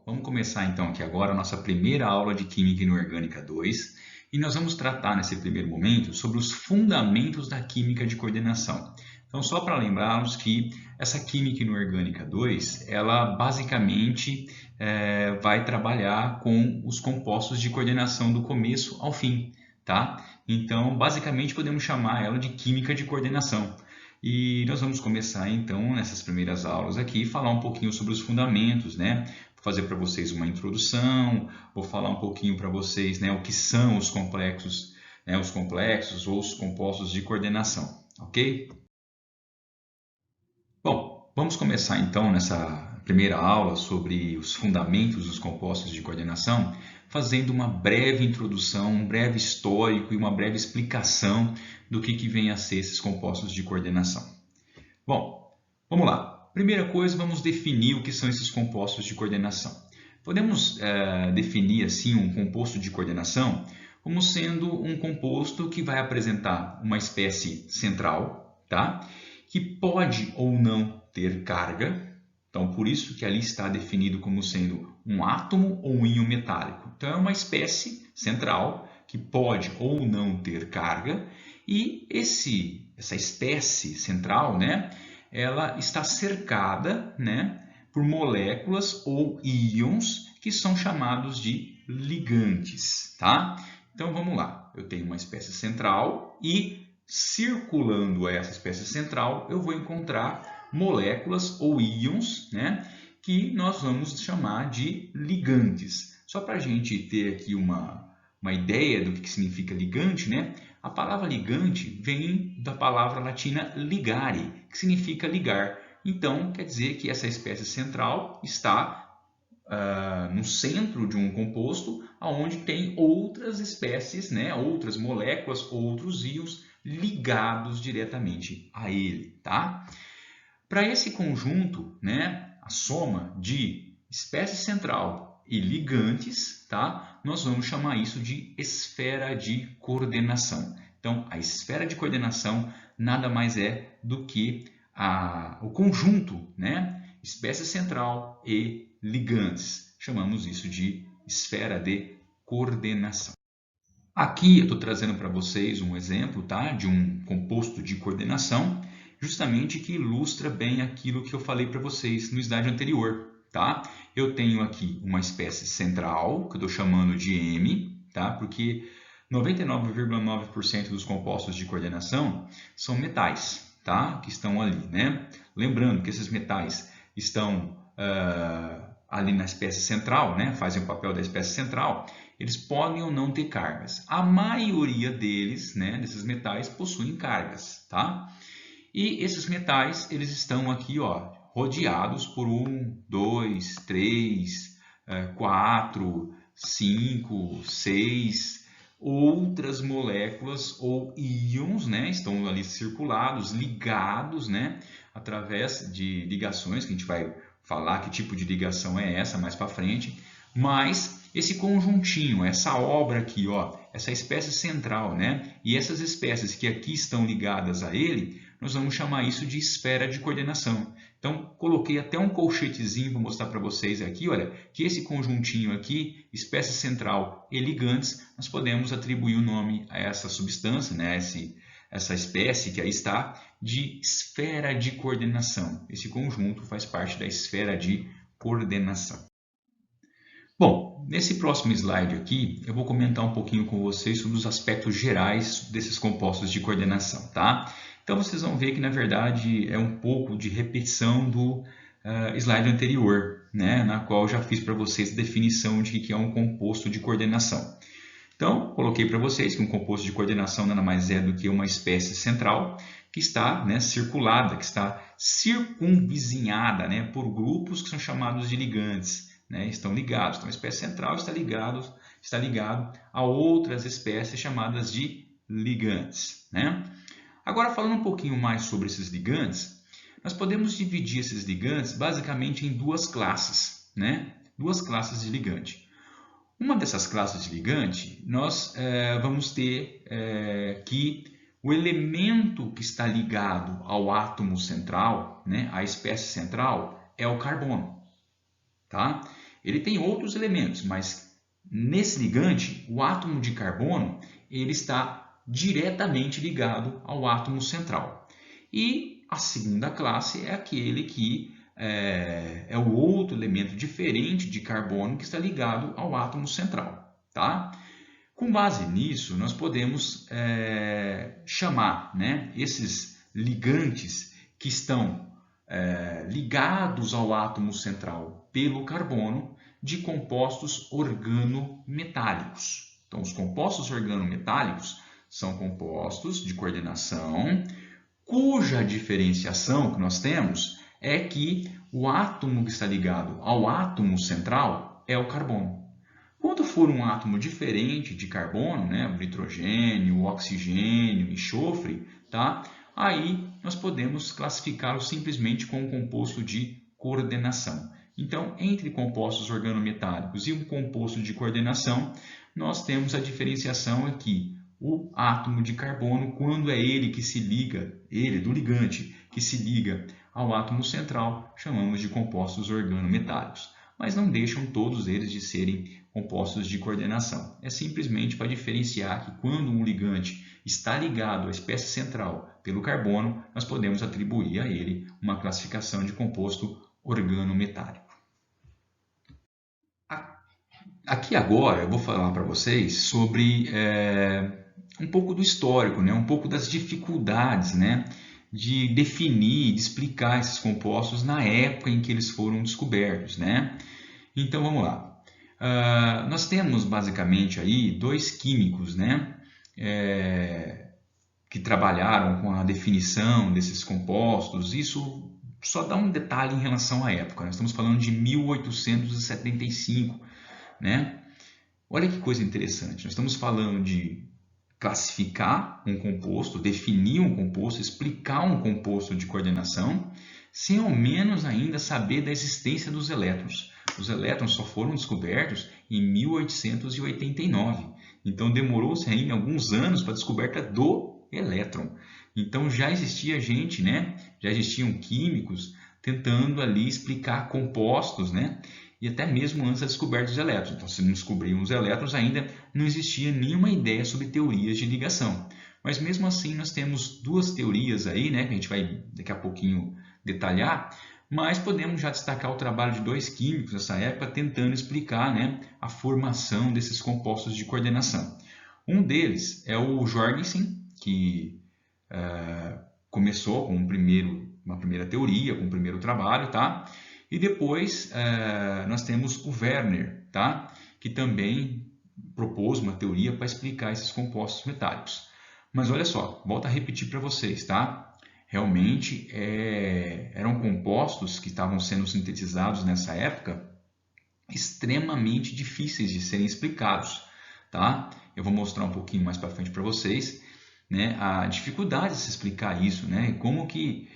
Vamos começar então aqui agora a nossa primeira aula de Química Inorgânica 2 e nós vamos tratar nesse primeiro momento sobre os fundamentos da química de coordenação. Então, só para lembrarmos que essa Química Inorgânica 2, ela basicamente vai trabalhar com os compostos de coordenação do começo ao fim, tá? Então, basicamente podemos chamar ela de Química de Coordenação. E nós vamos começar então nessas primeiras aulas aqui falar um pouquinho sobre os fundamentos, né? Vou fazer para vocês uma introdução, vou falar um pouquinho para vocês, né, o que são os complexos, né, ou os compostos de coordenação, ok? Bom, vamos começar então nessa primeira aula sobre os fundamentos dos compostos de coordenação, fazendo uma breve introdução, um breve histórico e uma breve explicação do que vem a ser esses compostos de coordenação. Bom, vamos lá. Primeira coisa, vamos definir o que são esses compostos de coordenação. Podemos definir assim um composto de coordenação como sendo um composto que vai apresentar uma espécie central, tá? Que pode ou não ter carga. Então, por isso que ali está definido como sendo um átomo ou um íon metálico. Então, é uma espécie central que pode ou não ter carga e essa espécie central, né, ela está cercada, né, por moléculas ou íons que são chamados de ligantes, tá? Então vamos lá, eu tenho uma espécie central e circulando essa espécie central eu vou encontrar moléculas ou íons, né, que nós vamos chamar de ligantes. Só para a gente ter aqui uma ideia do que significa ligante, né? A palavra ligante vem da palavra latina ligare, que significa ligar. Então, quer dizer que essa espécie central está no centro de um composto, onde tem outras espécies, né, outras moléculas, outros íons ligados diretamente a ele, tá? Para esse conjunto, né, a soma de espécie central e ligantes, tá? Nós vamos chamar isso de esfera de coordenação. Então, a esfera de coordenação nada mais é do que o conjunto, né? Espécie central e ligantes. Chamamos isso de esfera de coordenação. Aqui eu estou trazendo para vocês um exemplo, tá? De um composto de coordenação, justamente que ilustra bem aquilo que eu falei para vocês no slide anterior. Tá? Eu tenho aqui uma espécie central, que eu estou chamando de M, tá? Porque 99,9% dos compostos de coordenação são metais, tá? Que estão ali, né? Lembrando que esses metais estão ali na espécie central, né? Fazem o papel da espécie central, eles podem ou não ter cargas. A maioria deles, né, desses metais, possuem cargas, tá? E esses metais, eles estão aqui, ó, rodeados por 1, 2, 3, 4, 5, 6 outras moléculas ou íons, né? Estão ali circulados, ligados, né? Através de ligações, que a gente vai falar que tipo de ligação é essa mais para frente. Mas esse conjuntinho, essa obra aqui, ó, essa espécie central, né? E essas espécies que aqui estão ligadas a ele, nós vamos chamar isso de esfera de coordenação. Então, coloquei até um colchetezinho para mostrar para vocês aqui, olha, que esse conjuntinho aqui, espécie central e ligantes, nós podemos atribuir o nome a essa substância, né? Essa espécie que aí está, de esfera de coordenação. Esse conjunto faz parte da esfera de coordenação. Bom, nesse próximo slide aqui, eu vou comentar um pouquinho com vocês sobre os aspectos gerais desses compostos de coordenação, tá? Então, vocês vão ver que, na verdade, é um pouco de repetição do slide anterior, né? Na qual eu já fiz para vocês a definição de que é um composto de coordenação. Então, coloquei para vocês que um composto de coordenação nada mais é do que uma espécie central que está, né, circulada, que está circunvizinhada, né, por grupos que são chamados de ligantes. Né, estão ligados. Então, a espécie central está ligado a outras espécies chamadas de ligantes. Né? Agora, falando um pouquinho mais sobre esses ligantes, nós podemos dividir esses ligantes basicamente em duas classes, né? Duas classes de ligante. Uma dessas classes de ligante, nós vamos ter que o elemento que está ligado ao átomo central, né, à espécie central, é o carbono. Tá? Ele tem outros elementos, mas nesse ligante, o átomo de carbono ele está diretamente ligado ao átomo central. E a segunda classe é aquele que é o outro elemento diferente de carbono que está ligado ao átomo central. Tá? Com base nisso, nós podemos chamar, né, esses ligantes que estão ligados ao átomo central pelo carbono de compostos organometálicos. Então, os compostos organometálicos são compostos de coordenação cuja diferenciação que nós temos é que o átomo que está ligado ao átomo central é o carbono. Quando for um átomo diferente de carbono, né, o nitrogênio, o oxigênio, o enxofre, tá? Aí nós podemos classificá-lo simplesmente como um composto de coordenação. Então, entre compostos organometálicos e um composto de coordenação, nós temos a diferenciação aqui. O átomo de carbono, quando é ele que se liga, ele do ligante, que se liga ao átomo central, chamamos de compostos organometálicos. Mas não deixam todos eles de serem compostos de coordenação. É simplesmente para diferenciar que quando um ligante está ligado à espécie central pelo carbono, nós podemos atribuir a ele uma classificação de composto organometálico. Aqui agora eu vou falar para vocês sobre um pouco do histórico, né? Um pouco das dificuldades, né? De definir, de explicar esses compostos na época em que eles foram descobertos, né? Então vamos lá. Nós temos basicamente aí dois químicos, né? Que trabalharam com a definição desses compostos. Isso só dá um detalhe em relação à época. Nós estamos falando de 1875, né? Olha que coisa interessante. Nós estamos falando de classificar um composto, definir um composto, explicar um composto de coordenação, sem ao menos ainda saber da existência dos elétrons. Os elétrons só foram descobertos em 1889. Então demorou-se ainda alguns anos para a descoberta do elétron. Então já existia gente, né? Já existiam químicos tentando ali explicar compostos, né? E até mesmo antes da descoberta dos elétrons. Então, se não descobriam os elétrons, ainda não existia nenhuma ideia sobre teorias de ligação. Mas mesmo assim, nós temos duas teorias aí, né, que a gente vai daqui a pouquinho detalhar, mas podemos já destacar o trabalho de dois químicos nessa época tentando explicar, né, a formação desses compostos de coordenação. Um deles é o Jorgensen, que começou com uma primeira teoria, com um primeiro trabalho, tá? E depois nós temos o Werner, tá? Que também propôs uma teoria para explicar esses compostos metálicos. Mas olha só, volto a repetir para vocês, tá? Realmente eram compostos que estavam sendo sintetizados nessa época extremamente difíceis de serem explicados, tá? Eu vou mostrar um pouquinho mais para frente para vocês, né? A dificuldade de se explicar isso, né? Como que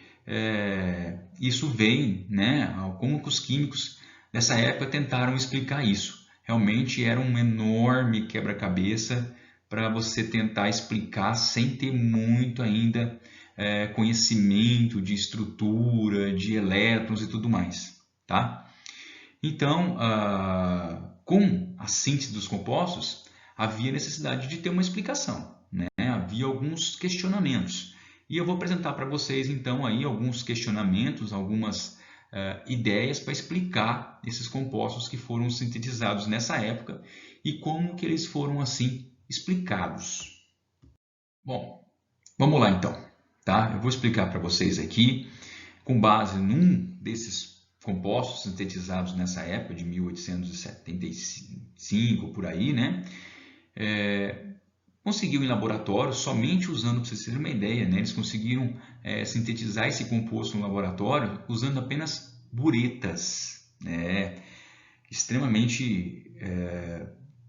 isso vem, né? Como que os químicos dessa época tentaram explicar isso. Realmente era um enorme quebra-cabeça para você tentar explicar sem ter muito ainda conhecimento de estrutura, de elétrons e tudo mais, tá? Então, com a síntese dos compostos, havia necessidade de ter uma explicação, né? Havia alguns questionamentos. E eu vou apresentar para vocês, então, aí alguns questionamentos, algumas ideias para explicar esses compostos que foram sintetizados nessa época e como que eles foram, assim, explicados. Bom, vamos lá, então. Tá? Eu vou explicar para vocês aqui, com base num desses compostos sintetizados nessa época, de 1875, por aí, né? Conseguiu em laboratório, somente usando, para vocês terem uma ideia, né? Eles conseguiram sintetizar esse composto no laboratório usando apenas buretas, né? Extremamente,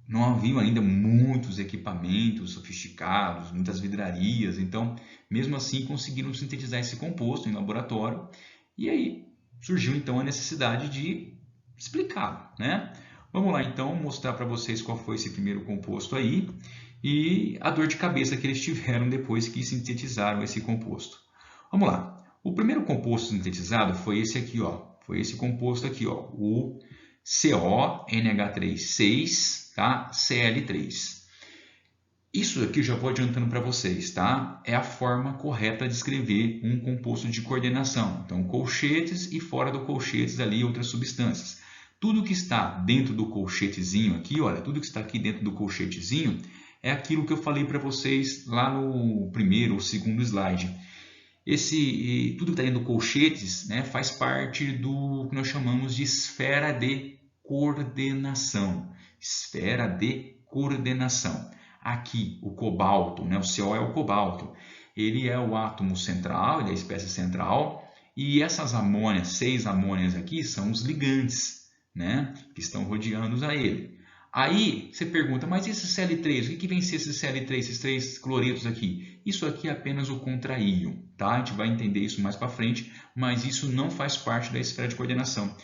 não haviam ainda muitos equipamentos sofisticados, muitas vidrarias, então, mesmo assim, conseguiram sintetizar esse composto em laboratório e aí surgiu, então, a necessidade de explicar, né? Vamos lá, então, mostrar para vocês qual foi esse primeiro composto aí e a dor de cabeça que eles tiveram depois que sintetizaram esse composto. Vamos lá. O primeiro composto sintetizado foi esse aqui, ó. Foi esse composto aqui, ó, o CO, NH3, 6, tá? Cl3. Isso aqui eu já vou adiantando para vocês, tá? É a forma correta de escrever um composto de coordenação. Então, colchetes e fora do colchetes ali outras substâncias. Tudo que está dentro do colchetezinho aqui, olha, tudo que está aqui dentro do colchetezinho é aquilo que eu falei para vocês lá no primeiro ou segundo slide. Tudo que está dentro do colchetes, né, faz parte do que nós chamamos de esfera de coordenação. Esfera de coordenação. Aqui, o cobalto, né, o CO é o cobalto. Ele é o átomo central, ele é a espécie central. E essas amônias, 6 amônias aqui, são os ligantes, né, que estão rodeando a ele. Aí você pergunta, mas esse Cl3, o que vem ser esse Cl3, esses 3 cloretos aqui? Isso aqui é apenas o contraíon, tá? A gente vai entender isso mais para frente, mas isso não faz parte da esfera de coordenação,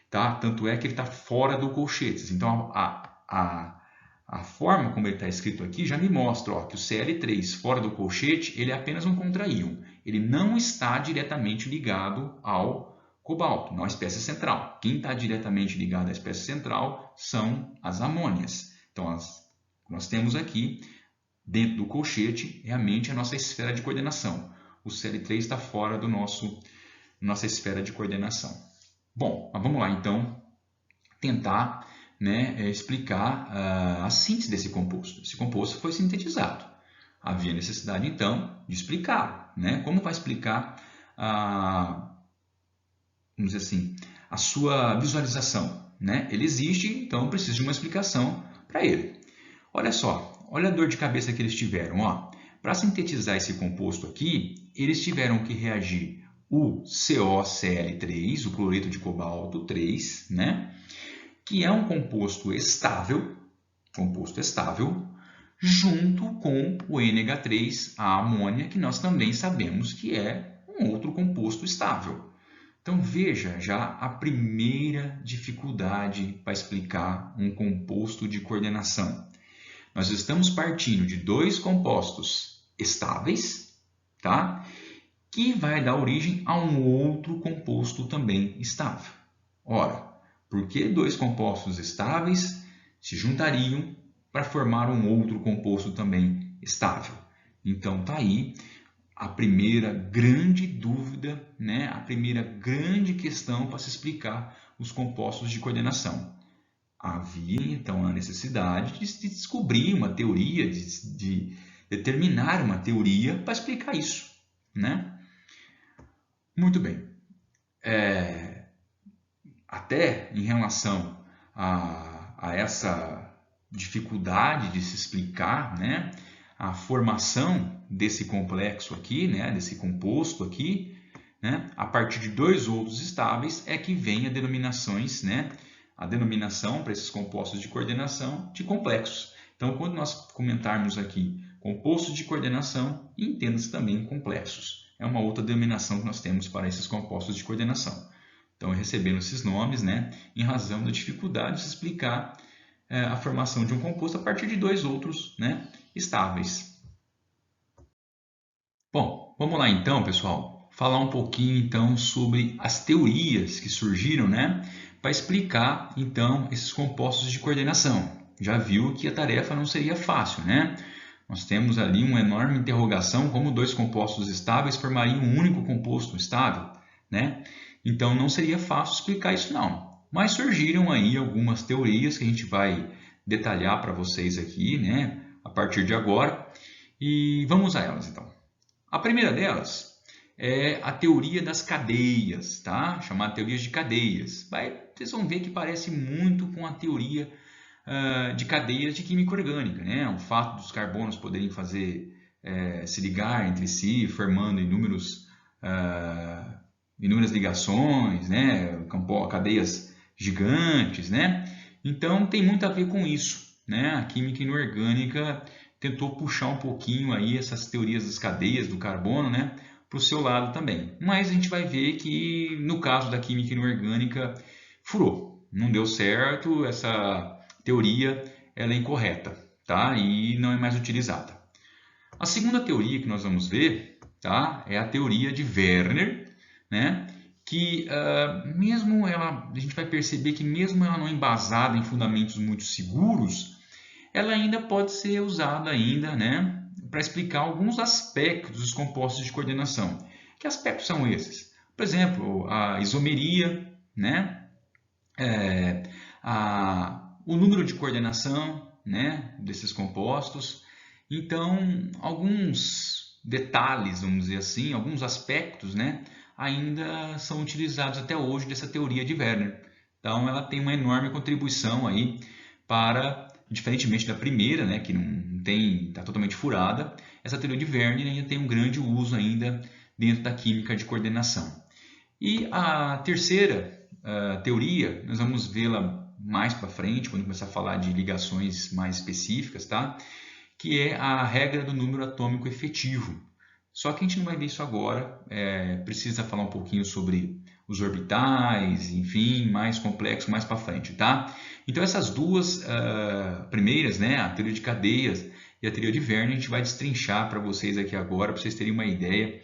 tá? Tanto é que ele está fora do colchetes. Então, a forma como ele está escrito aqui já me mostra, ó, que o Cl3 fora do colchete, ele é apenas um contraíon. Ele não está diretamente ligado ao cobalto, não a espécie central. Quem está diretamente ligado à espécie central são as amônias. Então, nós temos aqui, dentro do colchete, realmente a nossa esfera de coordenação. O Cl3 está fora do nossa esfera de coordenação. Bom, mas vamos lá então tentar, né, explicar a síntese desse composto. Esse composto foi sintetizado. Havia necessidade então de explicar, né? Como vai explicar vamos dizer assim, a sua visualização, né? Ele existe, então precisa de uma explicação para ele. Olha só, olha a dor de cabeça que eles tiveram, ó. Para sintetizar esse composto aqui, eles tiveram que reagir o CoCl3, o cloreto de cobalto 3, né? Que é um composto estável, junto com o NH3, a amônia, que nós também sabemos que é um outro composto estável. Então veja já a primeira dificuldade para explicar um composto de coordenação. Nós estamos partindo de 2 compostos estáveis, tá? Que vai dar origem a um outro composto também estável. Ora, por que 2 compostos estáveis se juntariam para formar um outro composto também estável? Então está aí a primeira grande dúvida, né? A primeira grande questão para se explicar os compostos de coordenação. Havia então a necessidade de descobrir uma teoria, de determinar uma teoria para explicar isso, né? Muito bem. Até em relação a essa dificuldade de se explicar, né, a formação desse complexo aqui, né, desse composto aqui, né, a partir de 2 outros estáveis é que vem a denominação para esses compostos de coordenação de complexos. Então, quando nós comentarmos aqui compostos de coordenação, entenda-se também complexos. É uma outra denominação que nós temos para esses compostos de coordenação. Então, recebendo esses nomes, né, em razão da dificuldade de se explicar a formação de um composto a partir de 2 outros, né, estáveis. Bom, vamos lá então, pessoal, falar um pouquinho então sobre as teorias que surgiram, né, para explicar então esses compostos de coordenação. Já viu que a tarefa não seria fácil, né? Nós temos ali uma enorme interrogação, como 2 compostos estáveis formariam um único composto estável, né? Então não seria fácil explicar isso não. Mas surgiram aí algumas teorias que a gente vai detalhar para vocês aqui, né, a partir de agora. E vamos a elas então. A primeira delas é a teoria das cadeias, tá? Chamada teoria de cadeias. Vocês vão ver que parece muito com a teoria de cadeias de química orgânica, né? O fato dos carbonos poderem se ligar entre si, formando inúmeras ligações, né? Cadeias gigantes, né? Então tem muito a ver com isso, né? A química inorgânica tentou puxar um pouquinho aí essas teorias das cadeias do carbono, né, para o seu lado também. Mas a gente vai ver que no caso da química inorgânica furou, não deu certo, essa teoria ela é incorreta, tá? E não é mais utilizada. A segunda teoria que nós vamos ver, tá, é a teoria de Werner, né, que mesmo ela, a gente vai perceber que mesmo ela não embasada em fundamentos muito seguros, ela ainda pode ser usada ainda, né, para explicar alguns aspectos dos compostos de coordenação. Que aspectos são esses? Por exemplo, a isomeria, né, o número de coordenação, né, desses compostos. Então, alguns detalhes, vamos dizer assim, alguns aspectos, né, ainda são utilizados até hoje dessa teoria de Werner. Então, ela tem uma enorme contribuição aí para, diferentemente da primeira, né, que não tem, está totalmente furada, essa teoria de Werner ainda tem um grande uso ainda dentro da química de coordenação. E a terceira teoria, nós vamos vê-la mais para frente, quando começar a falar de ligações mais específicas, tá? Que é a regra do número atômico efetivo. Só que a gente não vai ver isso agora, precisa falar um pouquinho sobre os orbitais, enfim, mais complexo mais para frente, tá? Então essas duas primeiras, né, a teoria de cadeias e a teoria de Werner, a gente vai destrinchar para vocês aqui agora, para vocês terem uma ideia,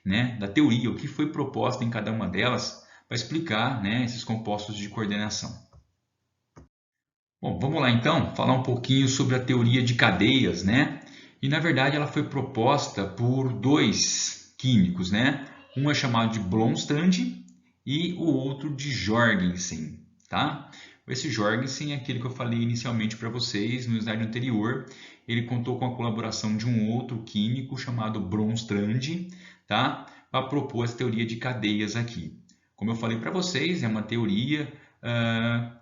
né, da teoria, o que foi proposto em cada uma delas para explicar, né, esses compostos de coordenação. Bom, vamos lá então, falar um pouquinho sobre a teoria de cadeias, né? E na verdade ela foi proposta por dois químicos, né? Um é chamado de Bronsted e o outro de Jorgensen, tá? Esse Jorgensen é aquele que eu falei inicialmente para vocês no slide anterior. Ele contou com a colaboração de um outro químico chamado Bronsted, tá? Para propor essa teoria de cadeias aqui. Como eu falei para vocês, é uma teoria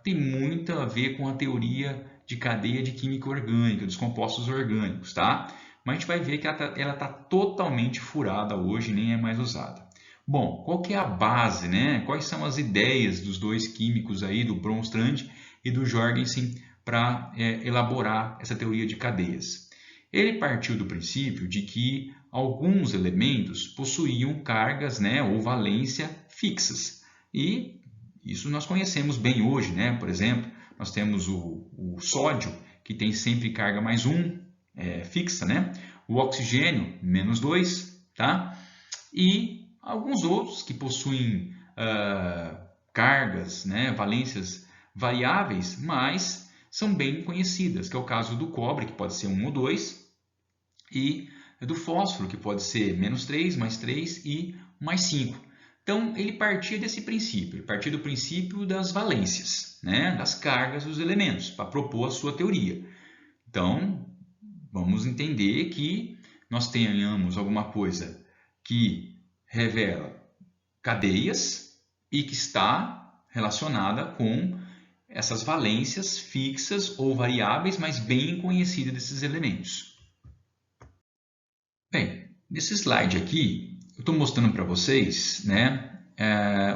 tem muito a ver com a teoria de cadeia de química orgânica, dos compostos orgânicos, tá? Mas a gente vai ver que ela está totalmente furada hoje, nem é mais usada. Bom, qual que é a base, né? Quais são as ideias dos dois químicos aí, do Bronsted e do Jorgensen, para elaborar essa teoria de cadeias? Ele partiu do princípio de que alguns elementos possuíam cargas, né, ou valência fixas. E isso nós conhecemos bem hoje, né? Por exemplo, nós temos o sódio, que tem sempre carga mais 1, fixa, né? O oxigênio, menos 2, tá? E alguns outros que possuem cargas, né, valências variáveis, mas são bem conhecidas, que é o caso do cobre, que pode ser 1 ou 2, e do fósforo, que pode ser menos 3, mais 3 e mais 5. Então, ele partia desse princípio, ele partia do princípio das valências, né, das cargas dos elementos, para propor a sua teoria. Então, vamos entender que nós tenhamos alguma coisa que revela cadeias e que está relacionada com essas valências fixas ou variáveis, mas bem conhecidas desses elementos. Bem, nesse slide aqui, eu estou mostrando para vocês, né,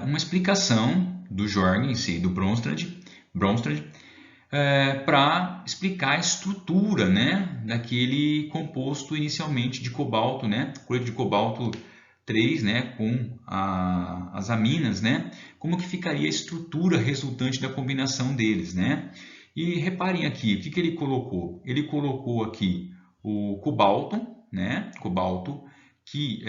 uma explicação do Jorgensen e do Bronsted para explicar a estrutura, né, daquele composto inicialmente de cobalto, né, cloreto de cobalto 3, né, com as aminas, né, como que ficaria a estrutura resultante da combinação deles, né? E reparem aqui, o que que ele colocou? Ele colocou aqui o cobalto, né, cobalto que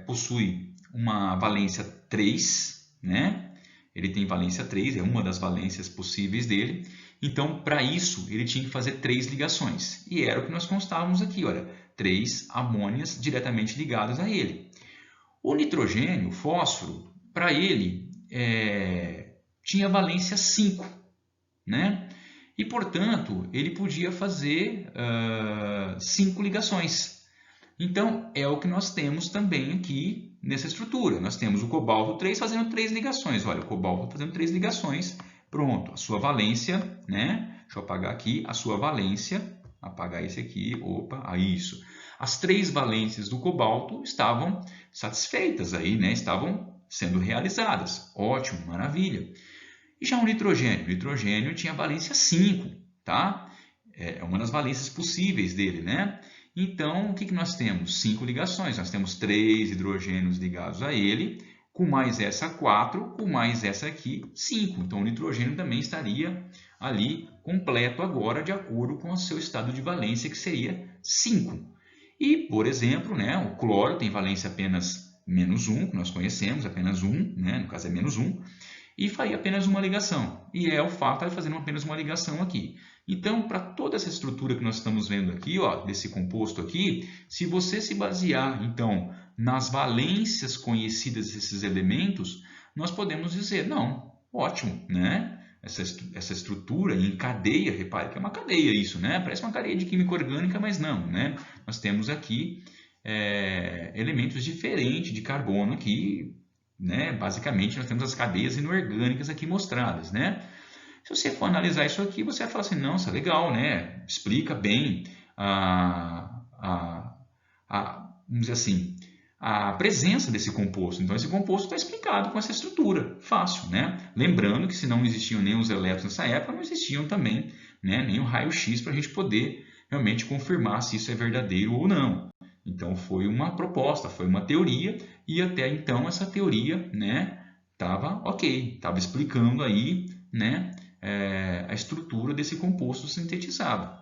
possui uma valência 3, né? Ele tem valência 3, é uma das valências possíveis dele. Então, para isso, ele tinha que fazer 3 ligações. E era o que nós constávamos aqui, olha, 3 amônias diretamente ligadas a ele. O nitrogênio, o fósforo, para ele, tinha valência 5, né? E, portanto, ele podia fazer 5 ligações. Então, é o que nós temos também aqui nessa estrutura. Nós temos o cobalto 3 fazendo 3 ligações. Olha, o cobalto fazendo 3 ligações. Pronto, a sua valência, né? Deixa eu apagar aqui. A sua valência, apagar esse aqui, opa, isso. As 3 valências do cobalto estavam satisfeitas aí, né? Estavam sendo realizadas. Ótimo, maravilha. E já o nitrogênio tinha valência 5, tá? É uma das valências possíveis dele, né? Então, o que que nós temos? 5 ligações. Nós temos 3 hidrogênios ligados a ele, com mais essa 4, com mais essa aqui 5. Então, o nitrogênio também estaria ali completo agora, de acordo com o seu estado de valência, que seria 5. E, por exemplo, né, o cloro tem valência apenas menos 1, que nós conhecemos, apenas 1, né? No caso é menos 1, e faria apenas uma ligação. E é o fato de fazer apenas uma ligação aqui. Então, para toda essa estrutura que nós estamos vendo aqui, ó, desse composto aqui, se você se basear, então, nas valências conhecidas desses elementos, nós podemos dizer, não, ótimo, né? Essa estrutura em cadeia, repare que é uma cadeia isso, né? Parece uma cadeia de química orgânica, mas não, né? Nós temos aqui elementos diferentes de carbono aqui, né? Basicamente, nós temos as cadeias inorgânicas aqui mostradas, né? Se você for analisar isso aqui, você vai falar assim, não, isso é legal, né? Explica bem vamos dizer assim, a presença desse composto. Então, esse composto está explicado com essa estrutura, fácil, né? Lembrando que se não existiam nem os elétrons nessa época, não existiam também, né, nem o raio-x para a gente poder realmente confirmar se isso é verdadeiro ou não. Então, foi uma proposta, foi uma teoria, e até então essa teoria, né, estava ok, estava explicando aí, né, a estrutura desse composto sintetizado.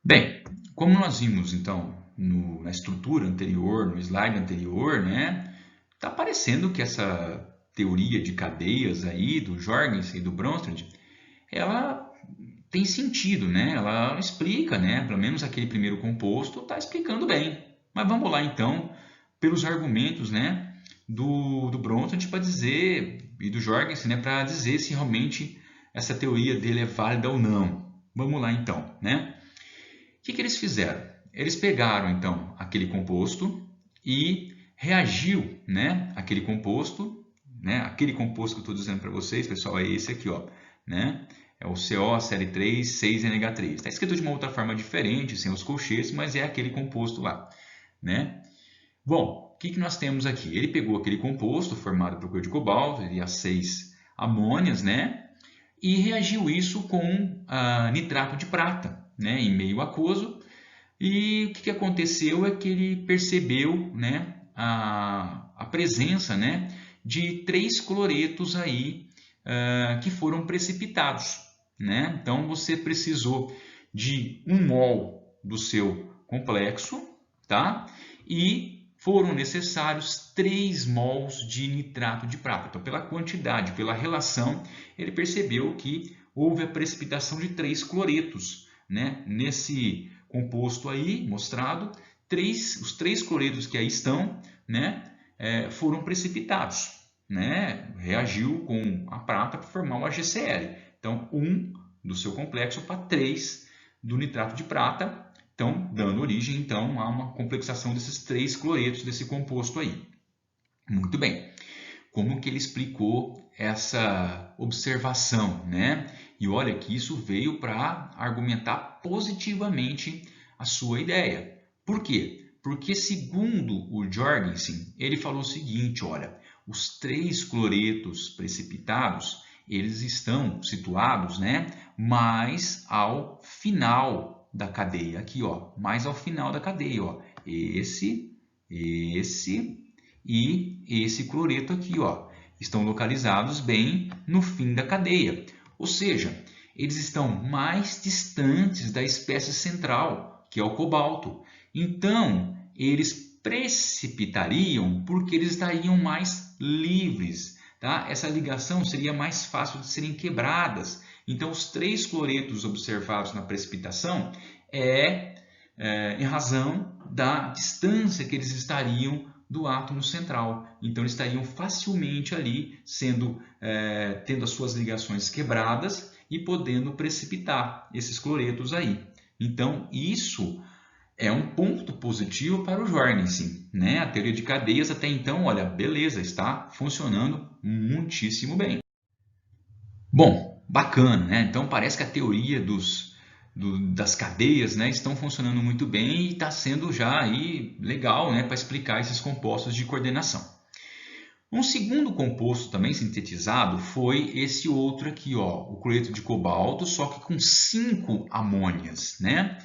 Bem, como nós vimos então na estrutura anterior, no slide anterior, né, está parecendo que essa teoria de cadeias aí do Jorgensen e do Bronsted, ela tem sentido, né? Ela explica, né? Pelo menos aquele primeiro composto está explicando bem. Mas vamos lá então pelos argumentos, né, do Bronsted para dizer e do Jorgensen, né, para dizer se realmente essa teoria dele é válida ou não. Vamos lá então, né? O que eles fizeram? Eles pegaram então aquele composto e reagiu, né, aquele composto que eu estou dizendo para vocês, pessoal, é esse aqui, ó, né? É o CO, série 3, 6NH3. Está escrito de uma outra forma diferente, sem os colchetes, mas é aquele composto lá, né? Bom, o que nós temos aqui? Ele pegou aquele composto formado por cloruro de cobalto e as 6 amônias, né? E reagiu isso com nitrato de prata, né? Em meio aquoso. E o que aconteceu é que ele percebeu, né, a presença, né, de 3 cloretos aí que foram precipitados, né? Então você precisou de 1 mol do seu complexo, tá? E foram necessários 3 mols de nitrato de prata. Então, pela quantidade, pela relação, ele percebeu que houve a precipitação de 3 cloretos, né? Nesse composto aí mostrado, os 3 cloretos que aí estão, né, foram precipitados, né? Reagiu com a prata para formar o AgCl. Então, 1 do seu complexo para 3 do nitrato de prata, então dando origem então a uma complexação desses 3 cloretos desse composto aí. Muito bem. Como que ele explicou essa observação, né? E olha que isso veio para argumentar positivamente a sua ideia. Por quê? Porque segundo o Jorgensen, ele falou o seguinte, olha, os 3 cloretos precipitados, eles estão situados, né, mais ao final da cadeia, aqui, ó, mais ao final da cadeia, ó, esse e esse cloreto aqui, ó, estão localizados bem no fim da cadeia. Ou seja, eles estão mais distantes da espécie central, que é o cobalto. Então, eles precipitariam porque eles estariam mais livres, tá? Essa ligação seria mais fácil de serem quebradas. Então, os 3 cloretos observados na precipitação em razão da distância que eles estariam do átomo central. Então, eles estariam facilmente ali tendo as suas ligações quebradas e podendo precipitar esses cloretos aí. Então, isso é um ponto positivo para o Jorgensen, né? A teoria de cadeias até então, olha, beleza, está funcionando muitíssimo bem. Bom, bacana, né? Então parece que a teoria das cadeias, né, estão funcionando muito bem e está sendo já aí legal, né, para explicar esses compostos de coordenação. Um segundo composto também sintetizado foi esse outro aqui, ó, o cloreto de cobalto, só que com 5 amônias, né?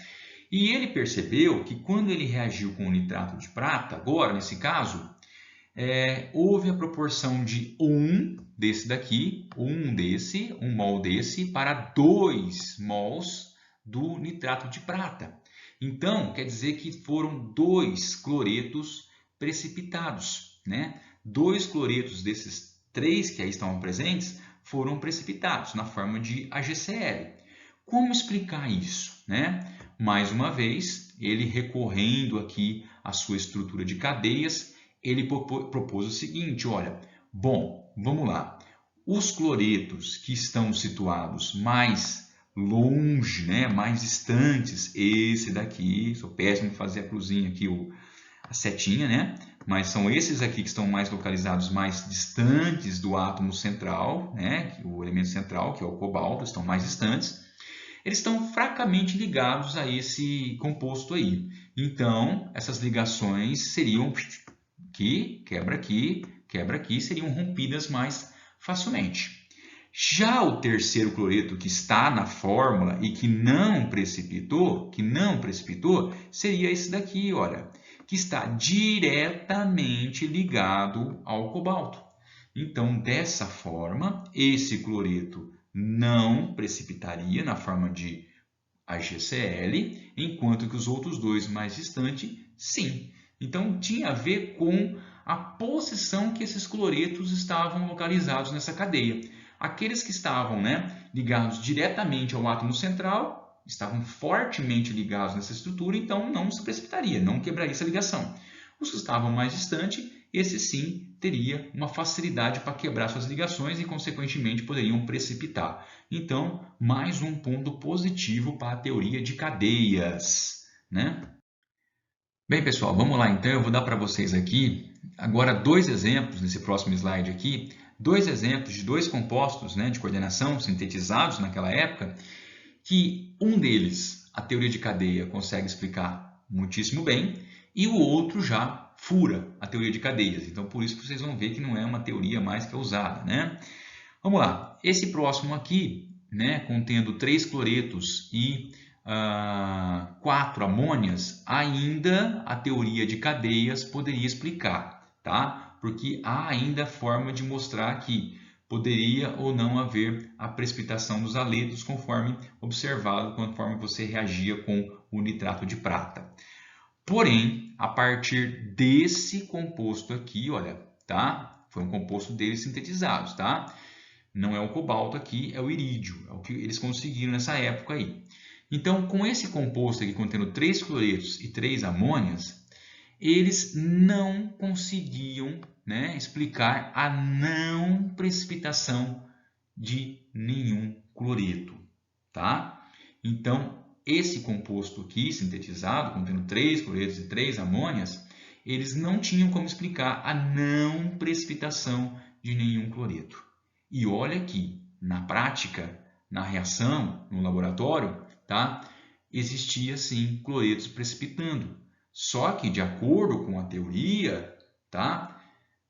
E ele percebeu que quando ele reagiu com o nitrato de prata, agora nesse caso, houve a proporção de 1 desse daqui, 1 mol desse, para 2 mols do nitrato de prata. Então, quer dizer que foram 2 cloretos precipitados, né? 2 cloretos desses 3 que aí estavam presentes foram precipitados na forma de AgCl. Como explicar isso, né? Mais uma vez, ele recorrendo aqui à sua estrutura de cadeias, ele propôs o seguinte, olha, bom, vamos lá. Os cloretos que estão situados mais longe, né, mais distantes, esse daqui, sou péssimo em fazer a cruzinha aqui, a setinha, né? Mas são esses aqui que estão mais localizados, mais distantes do átomo central, né? O elemento central, que é o cobalto, estão mais distantes. Eles estão fracamente ligados a esse composto aí. Então, essas ligações seriam aqui, quebra aqui, seriam rompidas mais facilmente. Já o terceiro cloreto que está na fórmula e que não precipitou, seria esse daqui, olha, que está diretamente ligado ao cobalto. Então, dessa forma, esse cloreto não precipitaria na forma de AgCl, enquanto que os outros 2 mais distantes, sim. Então, tinha a ver com a posição que esses cloretos estavam localizados nessa cadeia. Aqueles que estavam, né, ligados diretamente ao átomo central, estavam fortemente ligados nessa estrutura, então não se precipitaria, não quebraria essa ligação. Os que estavam mais distantes, esse sim teria uma facilidade para quebrar suas ligações e, consequentemente, poderiam precipitar. Então, mais um ponto positivo para a teoria de cadeias, né? Bem, pessoal, vamos lá. Então, eu vou dar para vocês aqui agora 2 exemplos nesse próximo slide aqui, 2 exemplos de 2 compostos, né, de coordenação sintetizados naquela época, que um deles, a teoria de cadeia, consegue explicar muitíssimo bem e o outro já fura a teoria de cadeias. Então, por isso que vocês vão ver que não é uma teoria mais que é usada, né? Vamos lá. Esse próximo aqui, né, contendo 3 cloretos e 4 amônias, ainda a teoria de cadeias poderia explicar, tá? Porque há ainda forma de mostrar que poderia ou não haver a precipitação dos haletos conforme observado, conforme você reagia com o nitrato de prata. Porém, a partir desse composto aqui, olha, tá? Foi um composto deles sintetizados, tá? Não é o cobalto aqui, é o irídio, é o que eles conseguiram nessa época aí. Então, com esse composto aqui contendo 3 cloretos e 3 amônias, eles não conseguiam, né, explicar a não precipitação de nenhum cloreto, tá? Então, esse composto aqui, sintetizado, contendo 3 cloretos e 3 amônias, eles não tinham como explicar a não precipitação de nenhum cloreto. E olha que, na prática, na reação, no laboratório, tá, existia sim cloretos precipitando. Só que, de acordo com a teoria, tá,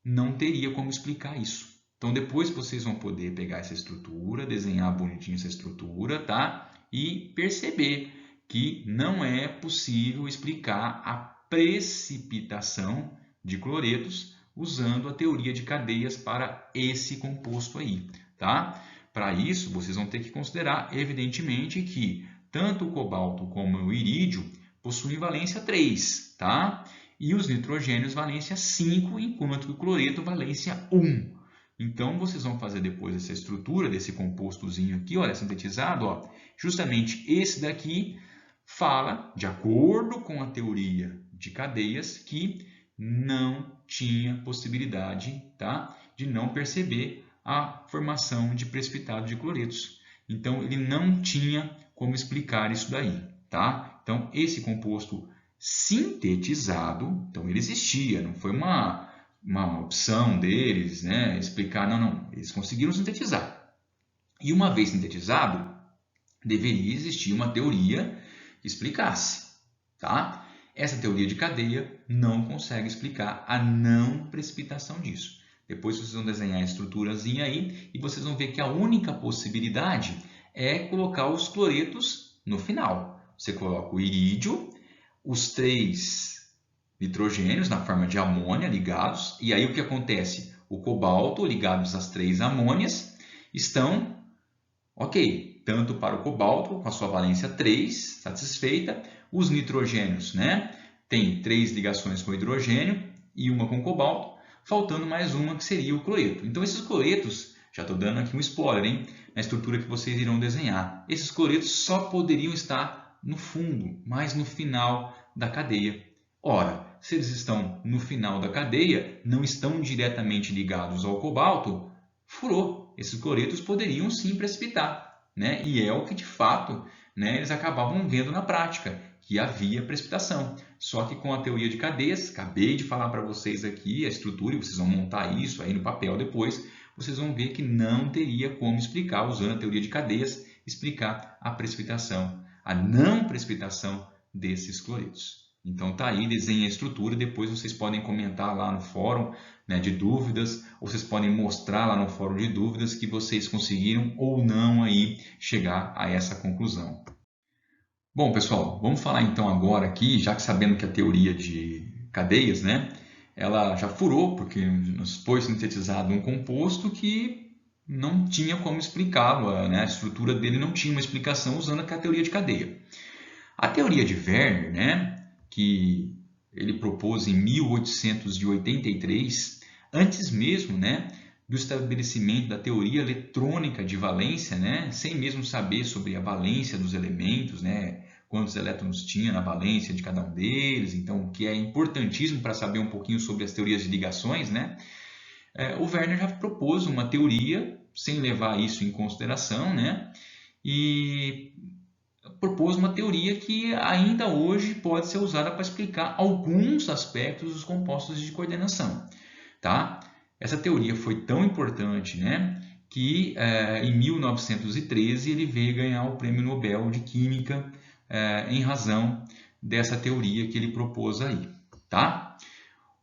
não teria como explicar isso. Então, depois vocês vão poder pegar essa estrutura, desenhar bonitinho essa estrutura, tá? E perceber que não é possível explicar a precipitação de cloretos usando a teoria de cadeias para esse composto aí, tá? Para isso, vocês vão ter que considerar, evidentemente, que tanto o cobalto como o irídio possuem valência 3, tá? E os nitrogênios valência 5, enquanto que o cloreto valência 1. Então, vocês vão fazer depois essa estrutura desse compostozinho aqui, olha, sintetizado, ó. Justamente esse daqui fala, de acordo com a teoria de cadeias, que não tinha possibilidade, tá, de não perceber a formação de precipitado de cloretos. Então, ele não tinha como explicar isso daí, tá? Então, esse composto sintetizado, então ele existia, não foi uma opção deles, né, explicar, não, eles conseguiram sintetizar. E uma vez sintetizado, deveria existir uma teoria que explicasse, tá? Essa teoria de cadeia não consegue explicar a não precipitação disso. Depois vocês vão desenhar a estruturazinha aí e vocês vão ver que a única possibilidade é colocar os cloretos no final. Você coloca o irídio, os 3 nitrogênios na forma de amônia ligados, e aí o que acontece? O cobalto ligados às 3 amônias estão Ok, tanto para o cobalto, com a sua valência 3, satisfeita, os nitrogênios, né? Tem 3 ligações com hidrogênio e uma com cobalto, faltando mais uma que seria o cloreto. Então, esses cloretos, já estou dando aqui um spoiler, hein? Na estrutura que vocês irão desenhar. Esses cloretos só poderiam estar no fundo, mas no final da cadeia. Ora, se eles estão no final da cadeia, não estão diretamente ligados ao cobalto, furou. Esses cloretos poderiam sim precipitar, né? E é o que de fato, né, eles acabavam vendo na prática, que havia precipitação. Só que com a teoria de cadeias, acabei de falar para vocês aqui a estrutura, e vocês vão montar isso aí no papel depois, vocês vão ver que não teria como explicar, usando a teoria de cadeias, explicar a precipitação, a não precipitação desses cloretos. Então tá aí, desenha a estrutura, depois vocês podem comentar lá no fórum, né, de dúvidas, ou vocês podem mostrar lá no fórum de dúvidas que vocês conseguiram ou não aí chegar a essa conclusão. Bom, pessoal, vamos falar então agora aqui, já que sabendo que a teoria de cadeias, né, ela já furou, porque foi sintetizado um composto que não tinha como explicá-lo, né, a estrutura dele não tinha uma explicação usando a teoria de cadeia. A teoria de Werner, né, que ele propôs em 1883, antes mesmo, né, do estabelecimento da teoria eletrônica de valência, né, sem mesmo saber sobre a valência dos elementos, né, quantos elétrons tinha na valência de cada um deles, então o que é importantíssimo para saber um pouquinho sobre as teorias de ligações, né, o Werner já propôs uma teoria sem levar isso em consideração, né, e propôs uma teoria que ainda hoje pode ser usada para explicar alguns aspectos dos compostos de coordenação, tá? Essa teoria foi tão importante, né, que em 1913 ele veio ganhar o Prêmio Nobel de Química em razão dessa teoria que ele propôs aí, tá?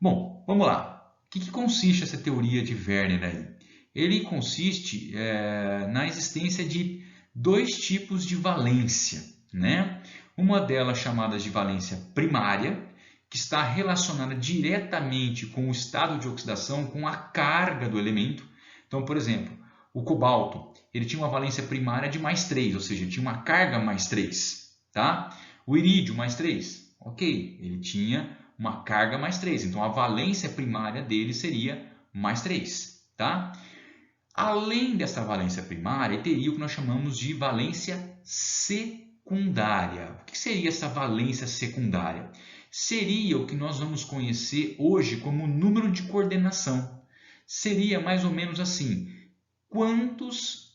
Bom, vamos lá. O que consiste essa teoria de Werner aí? Ele consiste na existência de 2 tipos de valência, né? Uma delas chamada de valência primária, que está relacionada diretamente com o estado de oxidação, com a carga do elemento. Então, por exemplo, o cobalto, ele tinha uma valência primária de mais 3, ou seja, tinha uma carga mais 3, tá? O irídio mais 3, ok, ele tinha uma carga mais 3, então a valência primária dele seria mais 3, tá? Além dessa valência primária, teria o que nós chamamos de valência secundária. O que seria essa valência secundária? Seria o que nós vamos conhecer hoje como número de coordenação. Seria mais ou menos assim: quantas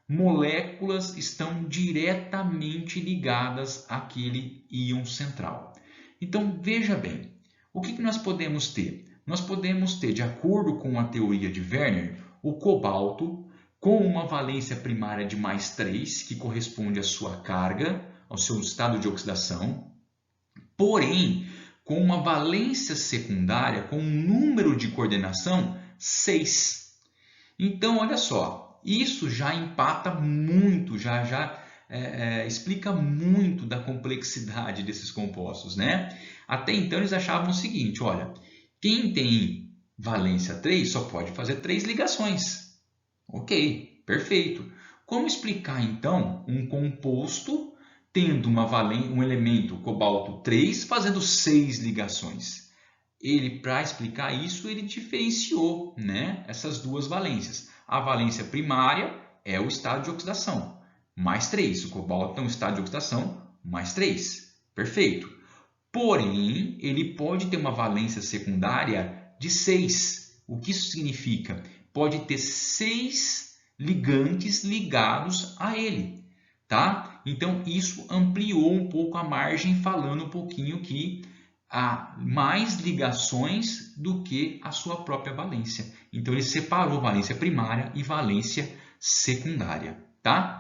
moléculas estão diretamente ligadas àquele íon central. Então, veja bem, o que nós podemos ter? Nós podemos ter, de acordo com a teoria de Werner, o cobalto com uma valência primária de mais 3, que corresponde à sua carga, ao seu estado de oxidação, porém, com uma valência secundária, com um número de coordenação 6. Então, olha só, isso já empata muito, já explica muito da complexidade desses compostos, né? Até então, eles achavam o seguinte, olha, quem tem valência 3 só pode fazer 3 ligações. Ok, perfeito. Como explicar, então, um composto tendo um elemento cobalto 3 fazendo 6 ligações? Para explicar isso, ele diferenciou, né, essas duas valências. A valência primária é o estado de oxidação, mais 3. O cobalto tem um estado de oxidação, mais 3. Perfeito. Porém, ele pode ter uma valência secundária de 6. O que isso significa? Pode ter 6 ligantes ligados a ele, tá? Então, isso ampliou um pouco a margem, falando um pouquinho que há mais ligações do que a sua própria valência. Então, ele separou valência primária e valência secundária, tá?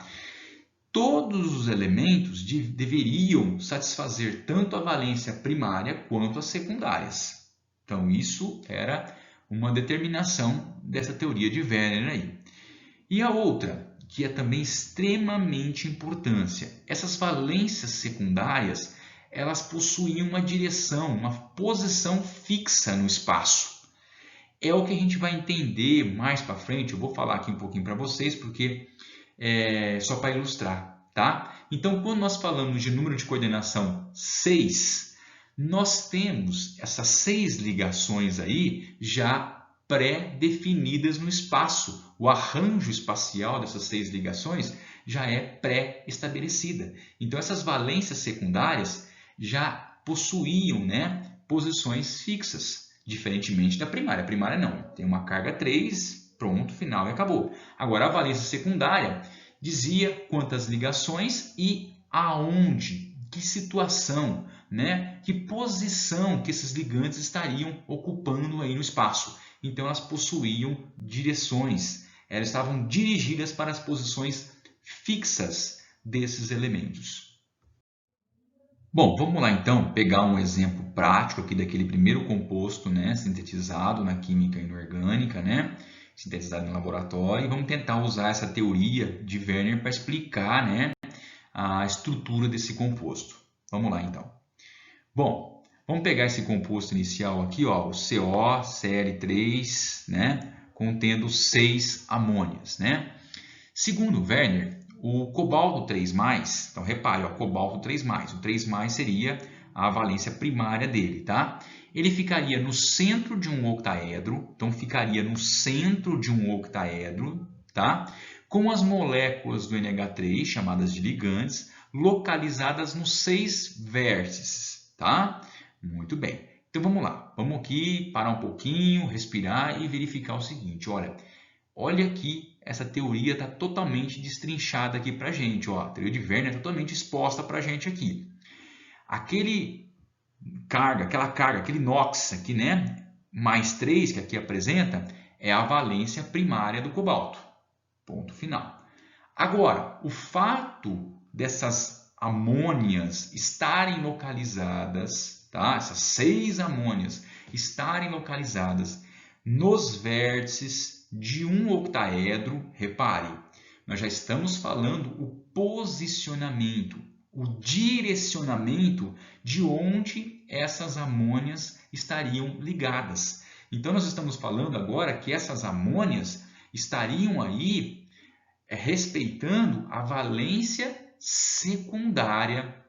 Todos os elementos deveriam satisfazer tanto a valência primária quanto as secundárias. Então, isso era uma determinação dessa teoria de Werner aí. E a outra, que é também extremamente importante, essas valências secundárias, elas possuíam uma direção, uma posição fixa no espaço. É o que a gente vai entender mais para frente. Eu vou falar aqui um pouquinho para vocês, porque é só para ilustrar, tá? Então, quando nós falamos de número de coordenação 6, nós temos essas 6 ligações aí já pré-definidas no espaço. O arranjo espacial dessas 6 ligações já é pré-estabelecida. Então, essas valências secundárias já possuíam, né, posições fixas, diferentemente da primária. A primária não, tem uma carga 3, pronto, final e acabou. Agora, a valência secundária dizia quantas ligações e aonde, que situação, né, que posição que esses ligantes estariam ocupando aí no espaço. Então, elas possuíam direções, elas estavam dirigidas para as posições fixas desses elementos. Bom, vamos lá então pegar um exemplo prático aqui daquele primeiro composto, né, sintetizado na química inorgânica, né, sintetizado no laboratório, e vamos tentar usar essa teoria de Werner para explicar, né, a estrutura desse composto. Vamos lá então. Bom, vamos pegar esse composto inicial aqui, ó, o COCl3, né, contendo 6 amônias, né. Segundo Werner, o cobalto 3+, então repare, ó, cobalto 3+, o 3+ seria a valência primária dele, tá? Ele ficaria no centro de um octaedro, então ficaria no centro de um octaedro, tá? Com as moléculas do NH3, chamadas de ligantes, localizadas nos 6 vértices, tá? Muito bem. Então vamos lá, vamos aqui parar um pouquinho, respirar e verificar o seguinte, olha aqui, essa teoria está totalmente destrinchada aqui para a gente. Ó, a teoria de Werner é totalmente exposta para a gente aqui. Aquela carga, aquele NOx aqui, né? Mais 3 que aqui apresenta, é a valência primária do cobalto. Ponto final. Agora, o fato dessas amônias estarem localizadas, tá? Essas 6 amônias estarem localizadas nos vértices de um octaedro, repare, nós já estamos falando o posicionamento, o direcionamento de onde essas amônias estariam ligadas. Então, nós estamos falando agora que essas amônias estariam aí respeitando a valência secundária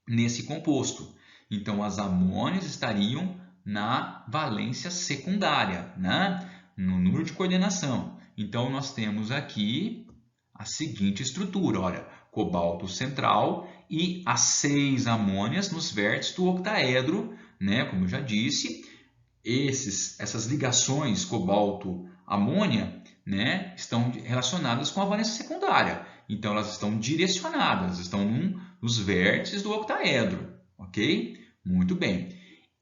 nesse composto. Então, as amônias estariam na valência secundária, né? No número de coordenação. Então, nós temos aqui a seguinte estrutura, olha, cobalto central e as 6 amônias nos vértices do octaedro, né? Como eu já disse, essas ligações cobalto-amônia, né, estão relacionadas com a valência secundária. Então, elas estão direcionadas, estão nos vértices do octaedro, ok? Muito bem.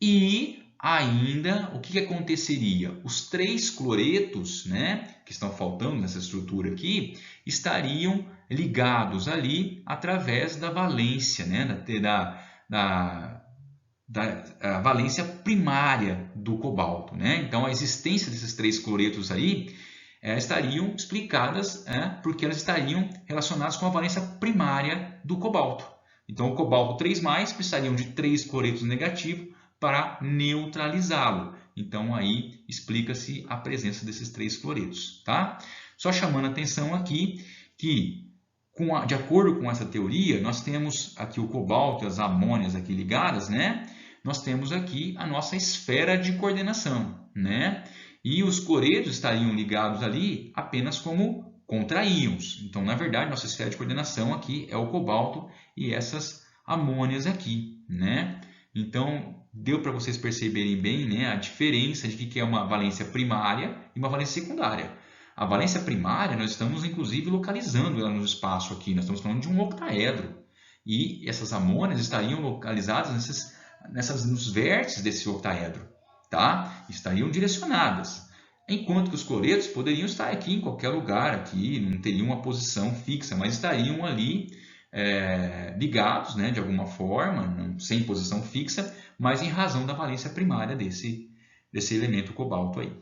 E ainda, o que aconteceria? Os 3 cloretos, né, que estão faltando nessa estrutura aqui, estariam ligados ali através da valência, né, da valência primária do cobalto, né? Então, a existência desses 3 cloretos aí estariam explicadas porque elas estariam relacionadas com a valência primária do cobalto. Então, o cobalto 3+, precisariam de 3 cloretos negativos para neutralizá-lo. Então, aí explica-se a presença desses 3 cloretos, tá? Só chamando a atenção aqui que, de acordo com essa teoria, nós temos aqui o cobalto e as amônias aqui ligadas, né? Nós temos aqui a nossa esfera de coordenação, né? E os cloretos estariam ligados ali apenas como contraíons. Então, na verdade, nossa esfera de coordenação aqui é o cobalto e essas amônias aqui, né? Então, deu para vocês perceberem bem, né, a diferença de que é uma valência primária e uma valência secundária. A valência primária, nós estamos inclusive localizando ela no espaço aqui, nós estamos falando de um octaedro. E essas amônias estariam localizadas nos vértices desse octaedro, tá? Estariam direcionadas. Enquanto que os cloretos poderiam estar aqui em qualquer lugar, aqui, não teriam uma posição fixa, mas estariam ali ligados, né, de alguma forma, sem posição fixa, mas em razão da valência primária desse elemento cobalto aí.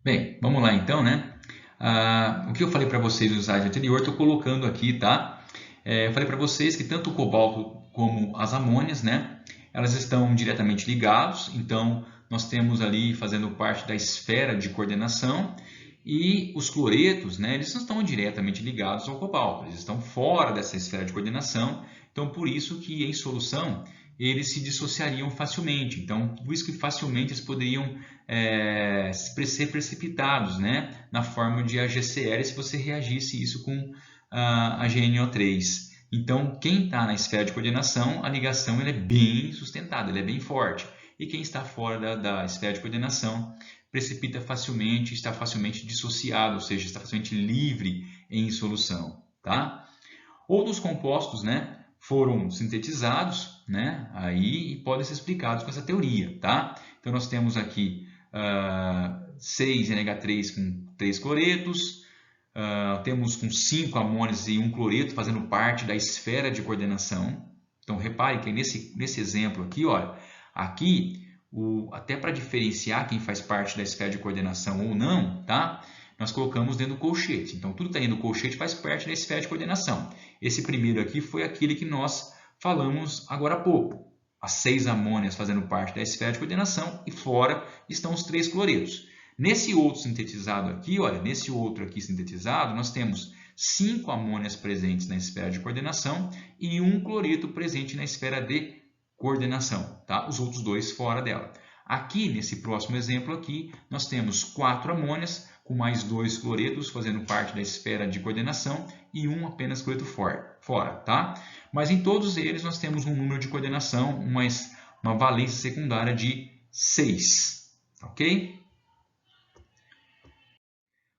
Bem, vamos lá então, né? O que eu falei para vocês no slide anterior, estou colocando aqui, tá? Eu falei para vocês que tanto o cobalto como as amônias, né, elas estão diretamente ligados, então nós temos ali fazendo parte da esfera de coordenação, e os cloretos, né, eles não estão diretamente ligados ao cobalto, eles estão fora dessa esfera de coordenação, então por isso que em solução eles se dissociariam facilmente, então por isso que facilmente eles poderiam ser precipitados, né, na forma de AgCl se você reagisse isso com a GNO3. Então quem está na esfera de coordenação, a ligação ela é bem sustentada, ela é bem forte, e quem está fora da esfera de coordenação precipita facilmente, está facilmente dissociado, ou seja, está facilmente livre em solução. Tá? Outros compostos, né, foram sintetizados, né, aí, e podem ser explicados com essa teoria. Tá? Então nós temos aqui 6NH3 com 3 cloretos, temos com 5 amônios e 1 cloreto fazendo parte da esfera de coordenação. Então repare que nesse exemplo aqui, olha, aqui até para diferenciar quem faz parte da esfera de coordenação ou não, tá? Nós colocamos dentro do colchete. Então, tudo que está dentro do colchete faz parte da esfera de coordenação. Esse primeiro aqui foi aquele que nós falamos agora há pouco. As 6 amônias fazendo parte da esfera de coordenação e fora estão os 3 cloretos. Nesse outro sintetizado aqui, olha, nesse outro aqui sintetizado, nós temos 5 amônias presentes na esfera de coordenação e 1 cloreto presente na esfera de coordenação, tá? Os outros 2 fora dela. Aqui, nesse próximo exemplo aqui, nós temos 4 amônias com mais 2 cloretos fazendo parte da esfera de coordenação e 1 apenas cloreto fora, tá? Mas em todos eles nós temos um número de coordenação, uma valência secundária de 6, ok?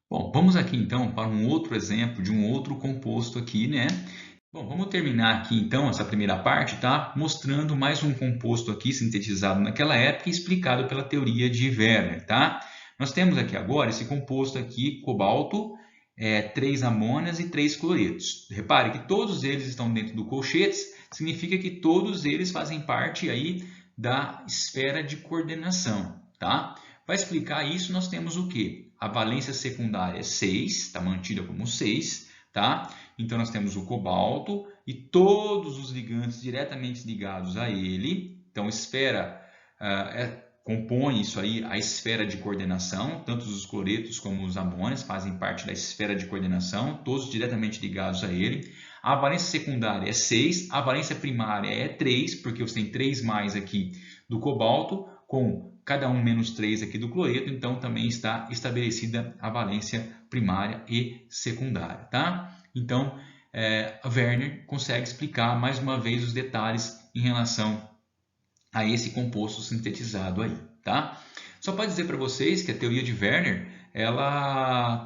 Bom, vamos aqui então para um outro exemplo de um outro composto aqui, né? Bom, vamos terminar aqui então essa primeira parte, tá? Mostrando mais um composto aqui sintetizado naquela época e explicado pela teoria de Werner, tá? Nós temos aqui agora esse composto aqui, cobalto, 3 amônias e 3 cloretos. Repare que todos eles estão dentro do colchetes, significa que todos eles fazem parte aí da esfera de coordenação, tá? Para explicar isso, nós temos o quê? A valência secundária é 6, está mantida como 6, tá? Então, nós temos o cobalto e todos os ligantes diretamente ligados a ele. Então, compõe isso aí a esfera de coordenação. Tanto os cloretos como os amônios fazem parte da esfera de coordenação, todos diretamente ligados a ele. A valência secundária é 6, a valência primária é 3, porque você tem 3 mais aqui do cobalto, com cada um menos 3 aqui do cloreto, então também está estabelecida a valência primária e secundária, tá? Então, a Werner consegue explicar mais uma vez os detalhes em relação a esse composto sintetizado aí, tá? Só para dizer para vocês que a teoria de Werner, ela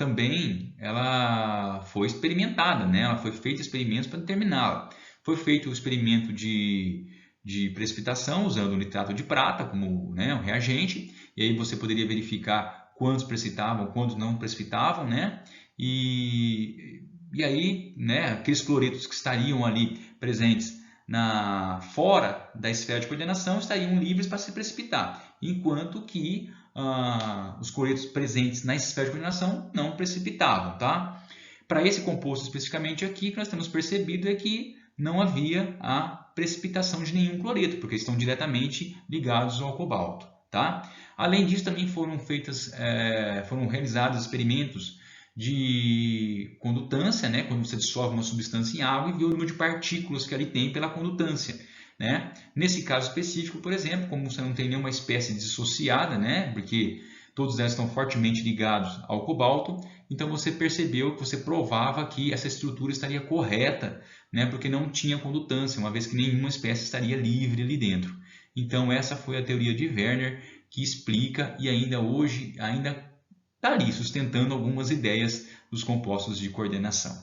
foi experimentada, né? Ela foi feita experimentos para determiná-la. Foi feito o experimento de precipitação usando o nitrato de prata como, né, um reagente, e aí você poderia verificar quantos precipitavam, quantos não precipitavam, né? E aí, né, aqueles cloretos que estariam ali presentes fora da esfera de coordenação estariam livres para se precipitar, enquanto que os cloretos presentes na esfera de coordenação não precipitavam, tá? Para esse composto especificamente aqui, o que nós temos percebido é que não havia a precipitação de nenhum cloreto, porque estão diretamente ligados ao cobalto, tá? Além disso, também foram realizados experimentos de condutância, né? Quando você dissolve uma substância em água e vê o número de partículas que ali tem pela condutância, né? Nesse caso específico, por exemplo, como você não tem nenhuma espécie dissociada, né? Porque todos elas estão fortemente ligados ao cobalto, então você percebeu que você provava que essa estrutura estaria correta, né? Porque não tinha condutância, uma vez que nenhuma espécie estaria livre ali dentro. Então essa foi a teoria de Werner que explica e ainda hoje está ali sustentando algumas ideias dos compostos de coordenação.